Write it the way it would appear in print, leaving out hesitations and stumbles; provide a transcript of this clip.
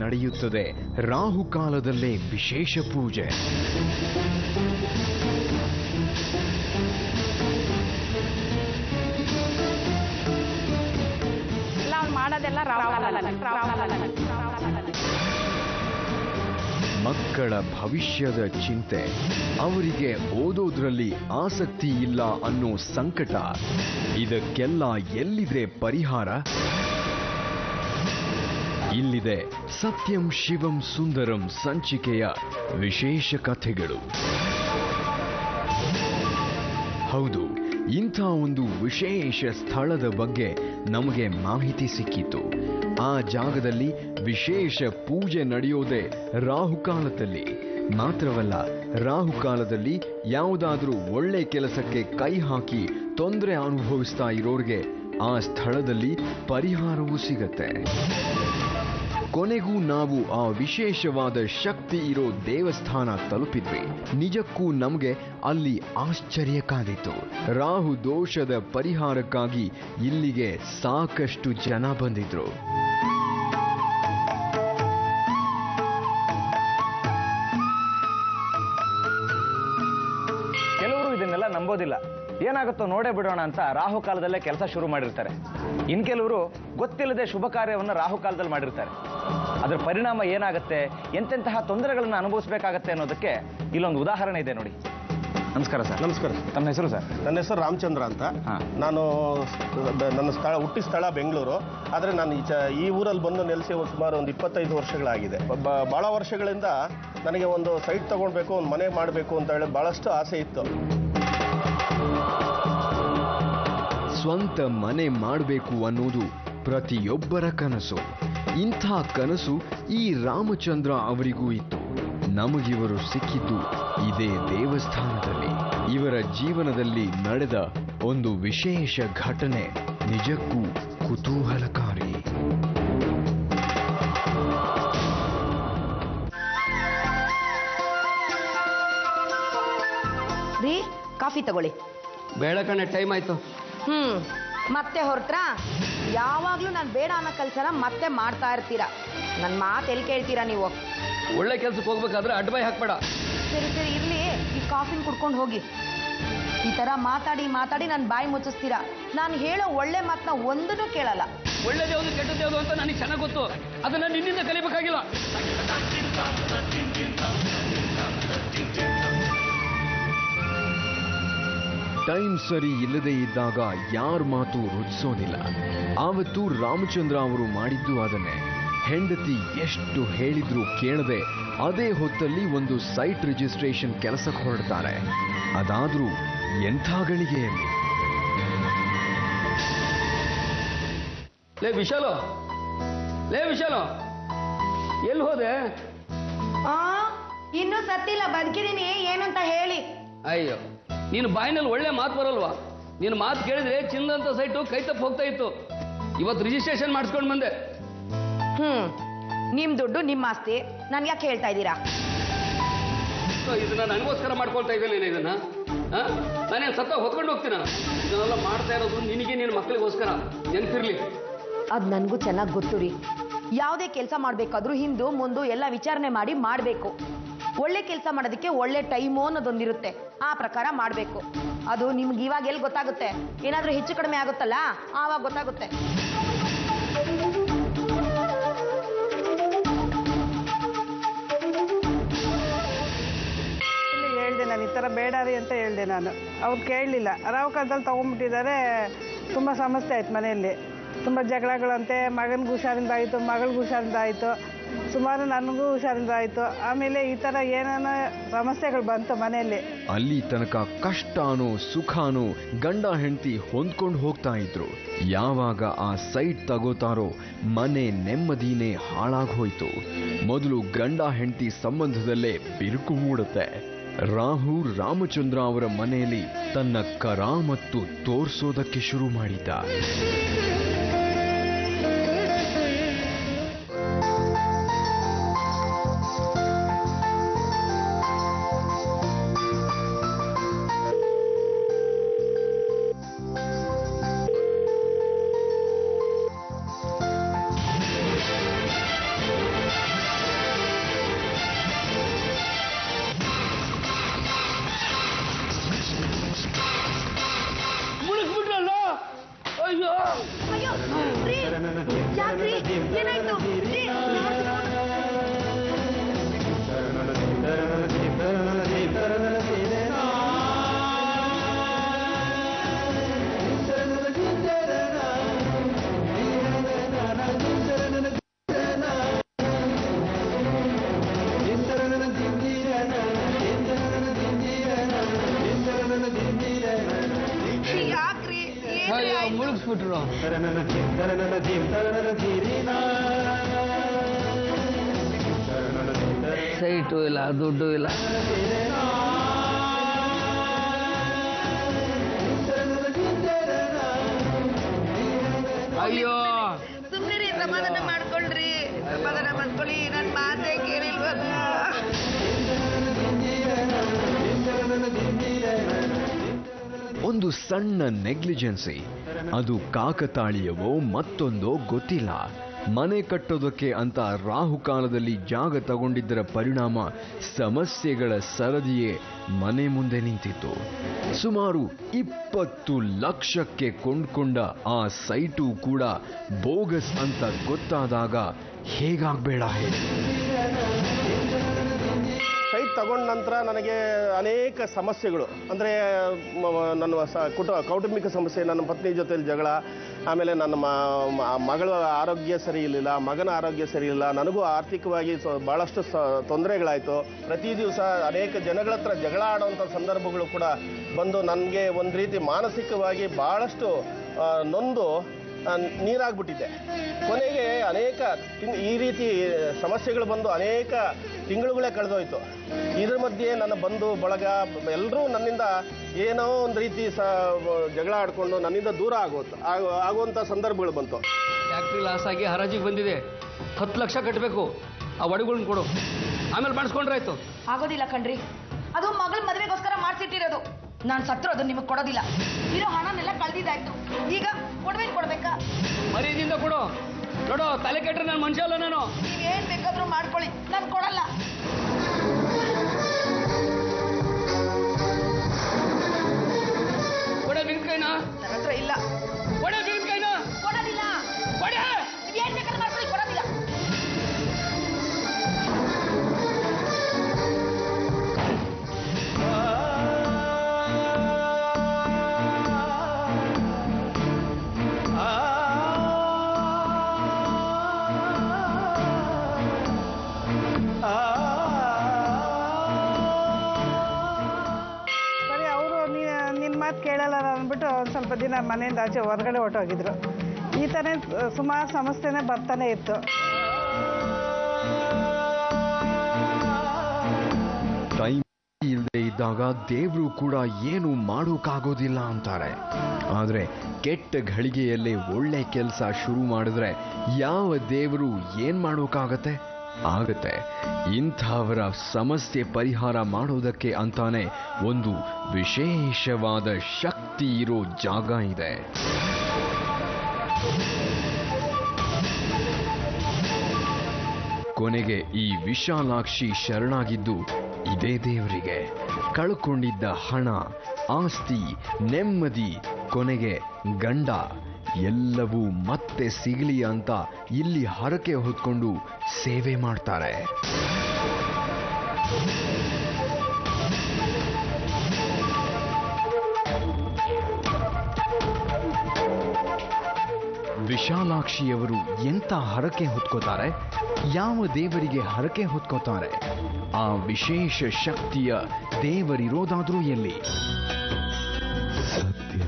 ನಡೆಯುತ್ತದೆ ರಾಹುಕಾಲದಲ್ಲೇ ವಿಶೇಷ ಪೂಜೆ. ಮಕ್ಕಳ ಭವಿಷ್ಯದ ಚಿಂತೆ, ಅವರಿಗೆ ಓದೋದ್ರಲ್ಲಿ ಆಸಕ್ತಿ ಇಲ್ಲ ಅನ್ನೋ ಸಂಕಟ, ಇದಕ್ಕೆಲ್ಲ ಎಲ್ಲಿದೆ ಪರಿಹಾರ? ಇಲ್ಲಿದೆ ಸತ್ಯಂ ಶಿವಂ ಸುಂದರಂ ಸಂಚಿಕೆಯ ವಿಶೇಷ ಕಥೆಗಳು. ಹೌದು, ಇಂಥ ಒಂದು ವಿಶೇಷ ಸ್ಥಳದ ಬಗ್ಗೆ ನಮಗೆ ಮಾಹಿತಿ ಸಿಕ್ಕಿತು. ಆ ಜಾಗದಲ್ಲಿ ವಿಶೇಷ ಪೂಜೆ ನಡೆಯೋದೇ ರಾಹುಕಾಲದಲ್ಲಿ. ಮಾತ್ರವಲ್ಲ, ರಾಹುಕಾಲದಲ್ಲಿ ಯಾವುದಾದ್ರೂ ಒಳ್ಳೆ ಕೆಲಸಕ್ಕೆ ಕೈ ಹಾಕಿ ತೊಂದರೆ ಅನುಭವಿಸ್ತಾ ಇರೋರಿಗೆ ಆ ಸ್ಥಳದಲ್ಲಿ ಪರಿಹಾರವೂ ಸಿಗತ್ತೆ. ಕೊನೆಗೂ ನಾವು ಆ ವಿಶೇಷವಾದ ಶಕ್ತಿ ಇರೋ ದೇವಸ್ಥಾನ ತಲುಪಿದ್ವಿ. ನಿಜಕ್ಕೂ ನಮಗೆ ಅಲ್ಲಿ ಆಶ್ಚರ್ಯ ಕಾದಿತ್ತು. ರಾಹು ದೋಷದ ಪರಿಹಾರಕ್ಕಾಗಿ ಇಲ್ಲಿಗೆ ಸಾಕಷ್ಟು ಜನ ಬಂದಿದ್ರು. ಕೆಲವರು ಇದನ್ನೆಲ್ಲ ನಂಬೋದಿಲ್ಲ. ಏನಾಗುತ್ತೋ ನೋಡೇ ಬಿಡೋಣ ಅಂತ ರಾಹುಕಾಲದಲ್ಲೇ ಕೆಲಸ ಶುರು ಮಾಡಿರ್ತಾರೆ. ಇನ್ ಕೆಲವರು ಗೊತ್ತಿಲ್ಲದೆ ಶುಭ ಕಾರ್ಯವನ್ನು ರಾಹುಕಾಲದಲ್ಲಿ ಮಾಡಿರ್ತಾರೆ. ಅದರ ಪರಿಣಾಮ ಏನಾಗುತ್ತೆ, ಎಂತೆಂತಹ ತೊಂದರೆಗಳನ್ನು ಅನುಭವಿಸಬೇಕಾಗತ್ತೆ ಅನ್ನೋದಕ್ಕೆ ಇಲ್ಲೊಂದು ಉದಾಹರಣೆ ಇದೆ ನೋಡಿ. ನಮಸ್ಕಾರ ಸರ್. ನಮಸ್ಕಾರ. ತಮ್ಮ ಹೆಸರು ಸರ್? ನನ್ನ ಹೆಸರು ರಾಮಚಂದ್ರ ಅಂತ. ನಾನು ನನ್ನ ಹುಟ್ಟಿ ಸ್ಥಳ ಬೆಂಗಳೂರು. ಆದರೆ ನಾನು ಈ ಊರಲ್ಲಿ ಬಂದು ನೆಲೆಸಿ ಸುಮಾರು ಒಂದು 25 ವರ್ಷಗಳಾಗಿದೆ. ಭಾಳ ವರ್ಷಗಳಿಂದ ನನಗೆ ಒಂದು ಸೈಟ್ ತಗೊಳ್ಬೇಕು, ಒಂದು ಮನೆ ಮಾಡಬೇಕು ಅಂತ ಹೇಳಿ ಭಾಳಷ್ಟು ಆಸೆ ಇತ್ತು. ಸ್ವಂತ ಮನೆ ಮಾಡಬೇಕು ಅನ್ನೋದು ಪ್ರತಿಯೊಬ್ಬರ ಕನಸು. ಇಂಥ ಕನಸು ಈ ರಾಮಚಂದ್ರ ಅವರಿಗೂ ಇತ್ತು. ನಮಗಿವರು ಸಿಕ್ಕಿದ್ದು ಇದೇ ದೇವಸ್ಥಾನದಲ್ಲಿ. ಇವರ ಜೀವನದಲ್ಲಿ ನಡೆದ ಒಂದು ವಿಶೇಷ ಘಟನೆ ನಿಜಕ್ಕೂ ಕುತೂಹಲಕಾರಿ. ರೀ, ಕಾಫಿ ತಗೊಳ್ಳಿ. ಬೇಡ ಕಣೆ, ಟೈಮ್ ಆಯ್ತು. ಮತ್ತೆ ಹೊರಟ್ರಾ? ಯಾವಾಗ್ಲೂ ನಾನು ಬೇಡ ಅನ್ನೋ ಕೆಲಸನ ಮತ್ತೆ ಮಾಡ್ತಾ ಇರ್ತೀರಾ. ನನ್ನ ಮಾತು ಎಲ್ಲಿ ಕೇಳ್ತೀರಾ ನೀವು? ಒಳ್ಳೆ ಕೆಲ್ಸಕ್ಕೆ ಹೋಗ್ಬೇಕಾದ್ರೆ ಅಡ್ಬಾಯ್ ಹಾಕ್ಬೇಡ. ಸರಿ ಸರಿ ಇರ್ಲಿ, ಈ ಕಾಫಿನ ಕುಡ್ಕೊಂಡು ಹೋಗಿ. ಈ ತರ ಮಾತಾಡಿ ಮಾತಾಡಿ ನನ್ನ ಬಾಯಿ ಮುಚ್ಚಿಸ್ತೀರಾ. ನಾನು ಹೇಳೋ ಒಳ್ಳೆ ಮಾತನ್ನ ಒಂದನ್ನು ಕೇಳಲ್ಲ. ಒಳ್ಳೇದ್ಯಾವುದು ಕೆಟ್ಟದ್ಯಾವುದು ಅಂತ ನನಗೆ ಚೆನ್ನಾಗಿ ಗೊತ್ತು. ಅದನ್ನ ನಿನ್ನಿಂದ ಕಲಿಬೇಕಾಗಿಲ್ಲ. ಟೈಮ್ ಸರಿ ಇಲ್ಲದೆ ಇದ್ದಾಗ ಯಾರ ಮಾತು ರುಚಿಸೋದಿಲ್ಲ. ಆವತ್ತು ರಾಮಚಂದ್ರ ಅವರು ಮಾಡಿದ್ದು ಅದನ್ನೇ. ಹೆಂಡತಿ ಎಷ್ಟು ಹೇಳಿದ್ರೂ ಕೇಳದೆ ಅದೇ ಹೊತ್ತಲ್ಲಿ ಒಂದು ಸೈಟ್ ರಿಜಿಸ್ಟ್ರೇಷನ್ ಕೆಲಸಕ್ಕೆ ಹೊರಡ್ತಾರೆ. ಅದಾದ್ರೂ ಎಂಥ ಗಳಿಗೆಯಲ್ಲಿ. ಲೇ ವಿಶಾಲು, ಎಲ್ಲಿ ಹೋದೆ? ಇನ್ನೂ ಸತ್ತಿಲ್ಲ, ಬದುಕಿದೀನಿ. ಏನಂತ ಹೇಳಿ? ಅಯ್ಯೋ, ನೀನು ಬಾಯಿನಲ್ಲಿ ಒಳ್ಳೆ ಮಾತು ಬರಲ್ವಾ? ನೀನು ಮಾತು ಕೇಳಿದ್ರೆ ಚಿನ್ನದಂತ ಸೈಟು ಕೈ ತಪ್ಪು ಹೋಗ್ತಾ ಇತ್ತು. ಇವತ್ತು ರಿಜಿಸ್ಟ್ರೇಷನ್ ಮಾಡಿಸ್ಕೊಂಡು ಬಂದೆ. ನಿಮ್ ದುಡ್ಡು ನಿಮ್ಮ ಆಸ್ತಿ, ನನ್ಗೆ ಯಾಕೆ ಹೇಳ್ತಾ ಇದ್ದೀರಾ? ಇದನ್ನ ನನಗೋಸ್ಕರ ಮಾಡ್ಕೊಳ್ತಾ ಇದ್ದೇನೆ. ಇದನ್ನ ನಾನೇನು ಸತ್ತ ಹೊತ್ಕೊಂಡು ಹೋಗ್ತೀನ? ಇದನ್ನೆಲ್ಲ ಮಾಡ್ತಾ ಇರೋದು ನಿನಗೆ, ನಿನ್ನ ಮಕ್ಕಳಿಗೋಸ್ಕರ. ನೆನಪಿರ್ಲಿ. ಅದು ನನಗೂ ಚೆನ್ನಾಗಿ ಗೊತ್ತು ರೀ. ಯಾವುದೇ ಕೆಲಸ ಮಾಡಬೇಕಾದ್ರೂ ಹಿಂದು ಮುಂದು ಎಲ್ಲ ವಿಚಾರಣೆ ಮಾಡಿ ಮಾಡಬೇಕು. ಒಳ್ಳೆ ಕೆಲಸ ಮಾಡೋದಕ್ಕೆ ಒಳ್ಳೆ ಟೈಮು ಅನ್ನೋದೊಂದಿರುತ್ತೆ. ಆ ಪ್ರಕಾರ ಮಾಡಬೇಕು. ಅದು ನಿಮ್ಗೆ ಇವಾಗ ಎಲ್ಲಿ ಗೊತ್ತಾಗುತ್ತೆ? ಏನಾದರೂ ಹೆಚ್ಚು ಕಡಿಮೆ ಆಗುತ್ತಲ್ಲ, ಆವಾಗ ಗೊತ್ತಾಗುತ್ತೆ. ಹೇಳ್ದೆ ನಾನು ಈ ಥರ ಬೇಡ ರೀ ಅಂತ ಹೇಳ್ದೆ. ನಾನು ಅವ್ರು ಕೇಳಲಿಲ್ಲ. ರಾಹುಕಾಲದಲ್ಲಿ ತೊಗೊಂಡ್ಬಿಟ್ಟಿದ್ದಾರೆ. ತುಂಬ ಸಮಸ್ಯೆ ಆಯ್ತು ಮನೆಯಲ್ಲಿ. ತುಂಬ ಜಗಳಗಳಂತೆ. ಮಗನಿಗೂ ಹುಷಾರಿಂದ ಆಯಿತು, ಮಗಳಿಗೂ ಹುಷಾರಿಂದ ಆಯಿತು, ಸುಮಾರು ನನಗೂ ಹುಷಾರಿಂದ ಆಯಿತು. ಆಮೇಲೆ ಈ ಥರ ಏನೇನೋ ಸಮಸ್ಯೆಗಳು ಬಂತು ಮನೆಯಲ್ಲಿ. ಅಲ್ಲಿ ತನಕ ಕಷ್ಟನೋ ಸುಖನೋ ಗಂಡ ಹೆಂಡತಿ ಹೊಂದ್ಕೊಂಡು ಹೋಗ್ತಾ ಇದ್ರು. ಯಾವಾಗ ಆ ಸೈಟ್ ತಗೋತಾರೋ ಮನೆ ನೆಮ್ಮದಿನೇ ಹಾಳಾಗೋಯ್ತು. ಮೊದಲು ಗಂಡ ಹೆಂಡತಿ ಸಂಬಂಧದಲ್ಲೇ ಬಿರುಕು ಮೂಡುತ್ತೆ. ರಾಹು ರಾಮಚಂದ್ರ ಅವರ ಮನೆಯಲ್ಲಿ ತನ್ನ ಕರಾಮತ್ತು ತೋರ್ಸೋದಕ್ಕೆ ಶುರು ಮಾಡಿದ್ದ. ತಪ್ಪಿಸ್ಬಿಟ್ರು. ಸೈಟು ಇಲ್ಲ, ದುಡ್ಡು ಇಲ್ಲ. ಅಯ್ಯೋ ಸುಮ್ಮನೆ ಸಮಾಧಾನ ಮಾಡ್ಕೊಳ್ರಿ, ಸಮಾಧಾನ ಮಾಡ್ಕೊಳ್ಳಿ. ನನ್ನ ಮಾತೇ ಕೇಳಿಲ್ವಲ್ಲ. ಒಂದು ಸಣ್ಣ ನೆಗ್ಲಿಜೆನ್ಸಿ, ಅದು ಕಾಕತಾಳೀಯವೋ ಮತ್ತೊಂದೋ ಗೊತ್ತಿಲ್ಲ. ಮನೆ ಕಟ್ಟೋದಕ್ಕೆ ಅಂತ ರಾಹುಕಾಲದಲ್ಲಿ ಜಾಗ ತಗೊಂಡಿದ್ದರ ಪರಿಣಾಮ ಸಮಸ್ಯೆಗಳ ಸರದಿಯೇ ಮನೆ ಮುಂದೆ ನಿಂತಿತ್ತು. ಸುಮಾರು 20 ಲಕ್ಷಕ್ಕೆ ಕೊಂಡ್ಕೊಂಡ ಆ ಸೈಟು ಕೂಡ ಬೋಗಸ್ ಅಂತ ಗೊತ್ತಾದಾಗ ಹೇಗಾಗ್ಬೇಡ ಹೇಳಿ. ಸೈಟ್ ತಗೊಂಡ ನಂತರ ನನಗೆ ಅನೇಕ ಸಮಸ್ಯೆಗಳು, ಅಂದರೆ ನನ್ನ ಕೌಟುಂಬಿಕ ಸಮಸ್ಯೆ, ನನ್ನ ಪತ್ನಿ ಜೊತೆಲಿ ಜಗಳ, ಆಮೇಲೆ ನನ್ನ ಮಗಳ ಆರೋಗ್ಯ ಸರಿ ಇರಲಿಲ್ಲ, ಮಗನ ಆರೋಗ್ಯ ಸರಿ ಇಲ್ಲ, ನನಗೂ ಆರ್ಥಿಕವಾಗಿ ಭಾಳಷ್ಟು ತೊಂದರೆಗಳಾಯಿತು. ಪ್ರತಿ ದಿವಸ ಅನೇಕ ಜನಗಳ ಹತ್ರ ಜಗಳ ಆಡುವಂಥ ಸಂದರ್ಭಗಳು ಕೂಡ ಬಂದು ನನಗೆ ಒಂದು ರೀತಿ ಮಾನಸಿಕವಾಗಿ ಭಾಳಷ್ಟು ನೊಂದು ನೀರಾಗ್ಬಿಟ್ಟಿದ್ದೆ. ಕೊನೆಗೆ ಅನೇಕ ಈ ರೀತಿ ಸಮಸ್ಯೆಗಳು ಬಂದು ಅನೇಕ ತಿಂಗಳುಗಳೇ ಕಳೆದೋಯ್ತು. ಇದ್ರ ಮಧ್ಯೆ ನನ್ನ ಬಂಧು ಬಳಗ ಎಲ್ಲರೂ ನನ್ನಿಂದ ಏನೋ ಒಂದು ರೀತಿ ಜಗಳ ಆಡಿಕೊಂಡು ನನ್ನಿಂದ ದೂರ ಆಗುವಂಥ ಸಂದರ್ಭಗಳು ಬಂತು. ಫ್ಯಾಕ್ಟ್ರಿ ಲಾಸ್ ಆಗಿ ಹರಾಜಿಗೆ ಬಂದಿದೆ, 10 ಲಕ್ಷ ಕಟ್ಟಬೇಕು. ಆ ಒಡಗಳನ್ನ ಕೊಡು, ಆಮೇಲೆ ಮಾಡಿಸ್ಕೊಂಡ್ರಾಯ್ತು. ಆಗೋದಿಲ್ಲ ಕಣ್ರಿ, ಅದು ಮಗಳ ಮದುವೆಗೋಸ್ಕರ ಮಾಡ್ಸಿಟ್ಟಿರೋದು. ನಾನು ಸತ್ರು ಅದು ನಿಮಗೆ ಕೊಡೋದಿಲ್ಲ. ಇರೋ ಹಣನೆಲ್ಲ ಕಳ್ದಿದ್ದಾಯ್ತು, ಈಗ ಒಡವೆ ಕೊಡ್ಬೇಕಾ? ಮರ್ಯಾದಿಂದ ಕೊಡು. ನೋಡು, ತಲೆ ಕೆಟ್ಟರೆ ನಾನು ಮನುಷ್ಯ ಅಲ್ಲ. ನಾನು ನೀವೇನ್ ಬೇಕಾದ್ರೂ ಮಾಡ್ಕೊಳ್ಳಿ, ನಾನು ಕೊಡಲ್ಲ. ಕೊಡ ನಿನ್ ಕೈನಾ? ನನ್ನ ಹತ್ರ ಇಲ್ಲ. ಕೊಡ ನಿನ್ ಕೈನಾ? ಕೊಡೋದಿಲ್ಲ. ಕೊಡ. ನೀವೇನ್ ಬೇಕಾದ್ರೂ ಮಾಡ್ಕೊಳ್ಳಿ, ಕೊಡೋದಿಲ್ಲ. ಕೇಳಲ್ಲ ಅಂದ್ಬಿಟ್ಟು ಒಂದು ಸ್ವಲ್ಪ ದಿನ ಮನೆಯಿಂದ ಆಚೆ ಹೊರಗಡೆ ಹೊರಟೋಗಿದ್ರು. ಈ ಥರ ಸುಮಾರು ಸಮಸ್ಯೆನೇ ಬರ್ತಾನೆ ಇತ್ತು. ಟೈಮ್ ಇಲ್ಲದೆ ಇದ್ದಾಗ ದೇವರು ಕೂಡ ಏನು ಮಾಡೋಕ್ಕಾಗೋದಿಲ್ಲ ಅಂತಾರೆ. ಆದರೆ ಕೆಟ್ಟ ಘಳಿಗೆಯಲ್ಲೇ ಒಳ್ಳೆ ಕೆಲಸ ಶುರು ಮಾಡಿದ್ರೆ ಯಾವ ದೇವರು ಏನ್ ಮಾಡೋಕ್ಕಾಗತ್ತೆ? ಆಗತ್ತೆ. ಇಂಥವರ ಸಮಸ್ಯೆ ಪರಿಹಾರ ಮಾಡೋದಕ್ಕೆ ಅಂತಾನೆ ಒಂದು ವಿಶೇಷವಾದ ಶಕ್ತಿ ಇರೋ ಜಾಗ ಇದೆ. ಕೊನೆಗೆ ಈ ವಿಶಾಲಾಕ್ಷಿ ಶರಣಾಗಿದ್ದು ಇದೇ ದೇವರಿಗೆ. ಕಳ್ಕೊಂಡಿದ್ದ ಹಣ, ಆಸ್ತಿ, ನೆಮ್ಮದಿ, ಕೊನೆಗೆ ಗಂಡ ಎಲ್ಲವೂ ಮತ್ತೆ ಸಿಗಲಿ ಅಂತ ಇಲ್ಲಿ ಹರಕೆ ಹೊತ್ಕೊಂಡು ಸೇವೆ ಮಾಡ್ತಾರೆ. ವಿಶಾಲಾಕ್ಷಿಯವರು ಎಂತ ಹರಕೆ ಹೊತ್ಕೋತಾರೆ? ಯಾವ ದೇವರಿಗೆ ಹರಕೆ ಹೊತ್ಕೋತಾರೆ? ಆ ವಿಶೇಷ ಶಕ್ತಿಯ ದೇವರಿರೋದಾದ್ರೂ ಎಲ್ಲಿ? ಸತ್ಯ.